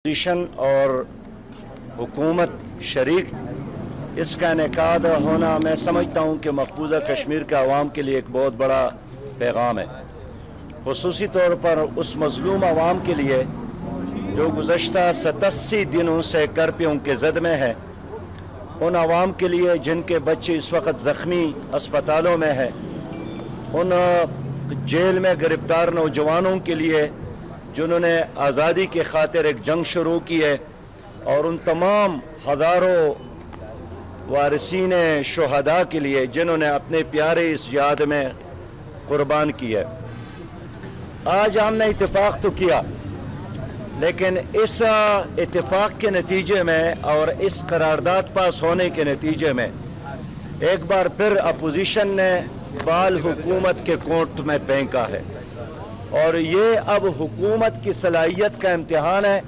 Opposition और हुकूमत शरीक इसका इनेकाद होना मैं समझता हूँ कि मकबूजा कश्मीर के अवाम के लिए एक बहुत बड़ा पैगाम है, खुसूसी तौर पर उस मजलूम अवाम के लिए जो गुज़श्ता 87 दिनों से कर्फ्यू के ज़द में है, उन अवाम के लिए जिनके बच्चे इस वक्त ज़ख्मी अस्पतालों में हैं, उन जेल में गिरफ्तार नौजवानों के लिए जिन्होंने आज़ादी की खातिर एक जंग शुरू की है, और उन तमाम हज़ारों वारिसीन शुहदा के लिए जिन्होंने अपने प्यारे इस जिहाद में कुर्बान की है। आज हमने इत्तेफाक तो किया, लेकिन इस इत्तेफाक के नतीजे में और इस करारदाद पास होने के नतीजे में एक बार फिर अपोजिशन ने बाल हुकूमत के कोर्ट में फेंका है, और ये अब हुकूमत की सलाहियत का इम्तिहान है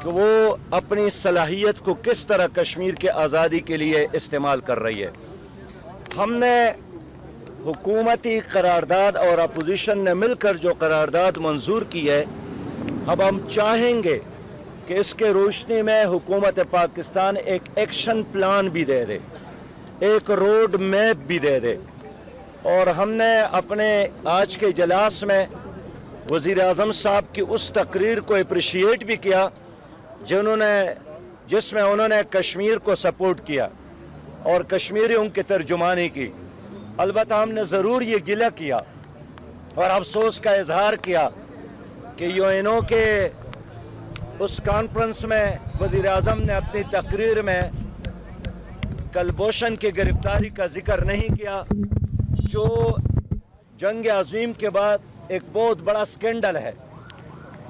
कि वो अपनी सलाहियत को किस तरह कश्मीर के आज़ादी के लिए इस्तेमाल कर रही है। हमने हुकूमती करारदाद और अपोजिशन ने मिलकर जो करारदाद मंजूर की है, अब हम चाहेंगे कि इसके रोशनी में हुकूमत पाकिस्तान एक एक्शन प्लान भी दे दे, एक रोड मैप भी दे दे। और हमने अपने आज के इजलास में वज़ीर आज़म साहब की उस तकरीर को अप्रिशिएट भी किया जिसमें उन्होंने कश्मीर को सपोर्ट किया और कश्मीरियों की तर्जुमानी की। अलबत्ता हमने ज़रूर ये गिला किया और अफसोस का इजहार किया कि यूएनओ के उस कॉन्फ्रेंस में वज़ीर आज़म ने अपनी तकरीर में कुलभूषण की गिरफ्तारी का जिक्र नहीं किया, जो जंग अज़ीम के बाद एक बहुत बड़ा स्कैंडल है।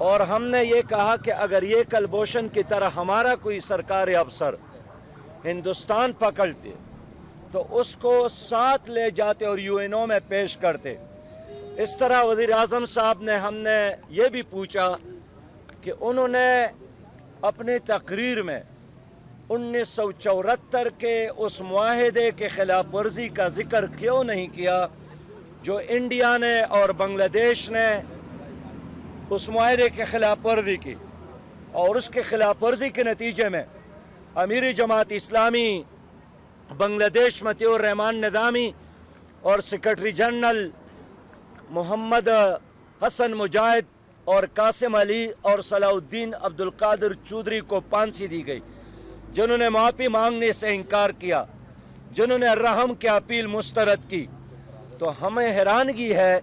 और हमने ये कहा कि अगर ये कुलभूषण की तरह हमारा कोई सरकारी अफसर हिंदुस्तान पकड़ते तो उसको साथ ले जाते और यूएनओ में पेश करते। इस तरह वज़ीर आज़म साहब ने हमने ये भी पूछा कि उन्होंने अपनी तकरीर में 1974 के उस मुआहदे के खिलाफ वर्जी का जिक्र क्यों नहीं किया जो इंडिया ने और बांग्लादेश ने उस मुआहदे के खिलाफ वर्जी की, और उसके खिलाफ वर्जी के नतीजे में अमीर जमात इस्लामी बांग्लादेश मतीउर रहमान निज़ामी और सेक्रेटरी जनरल मोहम्मद हसन मुजाहिद और कासिम अली और सलाउद्दीन अब्दुल कादिर चौधरी को फांसी दी गई, जिन्होंने माफ़ी मांगने से इनकार किया, जिन्होंने रहम की अपील मुस्तरद की। तो हमें हैरानगी है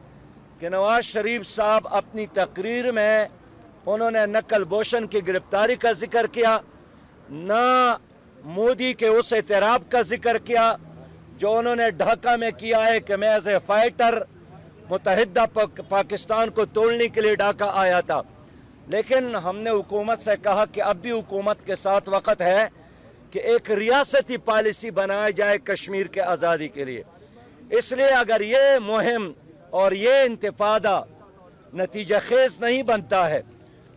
कि नवाज शरीफ साहब अपनी तकरीर में उन्होंने न कुलभूषण की गिरफ्तारी का जिक्र किया, न मोदी के उस एतराफ़ का जिक्र किया जो उन्होंने ढाका में किया है कि मैं एज ए फाइटर मुत्तहिदा पाकिस्तान को तोड़ने के लिए ढाका आया था। लेकिन हमने हुकूमत से कहा कि अब भी हुकूमत के साथ वक्त है कि एक रियासती पॉलिसी बनाई जाए कश्मीर के आज़ादी के लिए। इसलिए अगर ये मुहिम और ये इंतफादा नतीजा खेज नहीं बनता है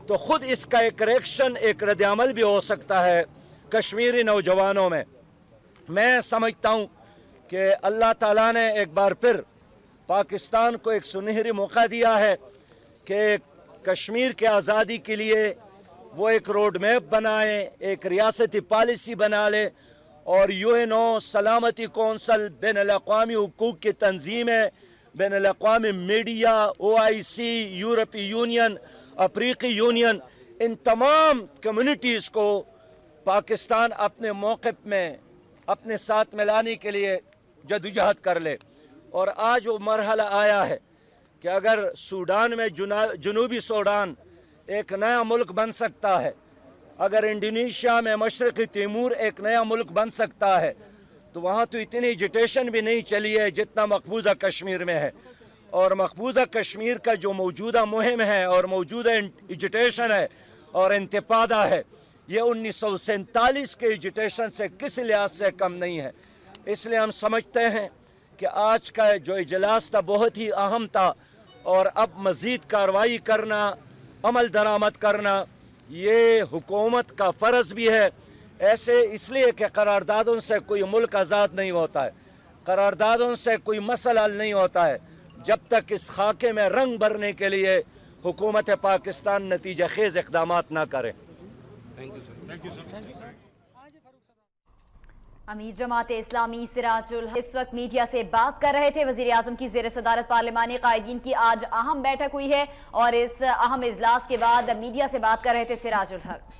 तो ख़ुद इसका एक रिएक्शन, एक रद्द-ए-अमल भी हो सकता है कश्मीरी नौजवानों में। मैं समझता हूँ कि अल्लाह ताला ने एक बार फिर पाकिस्तान को एक सुनहरी मौका दिया है कि कश्मीर के आज़ादी के लिए वो एक रोड मैप बनाए, एक रियासती पॉलिसी बना ले, और यूएनओ, सलामती कौंसल, बैनुल-अक़वामी हुकूक की तंजीमें, बैनुल-अक़वामी मीडिया, OIC, यूरोपीय यूनियन, अफ्रीकी यूनियन, इन तमाम कम्युनिटीज़ को पाकिस्तान अपने मौक़िफ़ में अपने साथ मिलाने के लिए जदोजहद कर ले। और आज वो मरहला आया है कि अगर सूडान में जनूबी सूडान एक नया मुल्क बन सकता है, अगर इंडोनेशिया में मशरक़ी तैमूर एक नया मुल्क बन सकता है, तो वहाँ तो इतनी एजिटेशन भी नहीं चली है जितना मकबूजा कश्मीर में है। और मकबूजा कश्मीर का जो मौजूदा मुहिम है और मौजूदा एजिटेशन है और इंतफादा है, ये 1947 के एजिटेशन से किसी लिहाज से कम नहीं है। इसलिए हम समझते हैं कि आज का जो इजलास था बहुत ही अहम था, और अब मज़ीद कार्रवाई करना, अमल दरामद करना, ये हुकूमत का फ़र्ज़ भी है। ऐसे इसलिए कि करारदादों से कोई मुल्क आज़ाद नहीं होता है, करारदादों से कोई मसला हल नहीं होता है जब तक इस खाके में रंग भरने के लिए हुकूमत पाकिस्तान नतीजा खेज़ इक़दामात ना करे। امیر جماعت اسلامی سراج الحق اس وقت میڈیا سے بات کر رہے تھے۔ وزیر اعظم کی زیر صدارت پارلیمانی قائدین کی آج اہم بیٹھک ہوئی ہے اور اس اہم اجلاس کے بعد میڈیا سے بات کر رہے تھے سراج الحق۔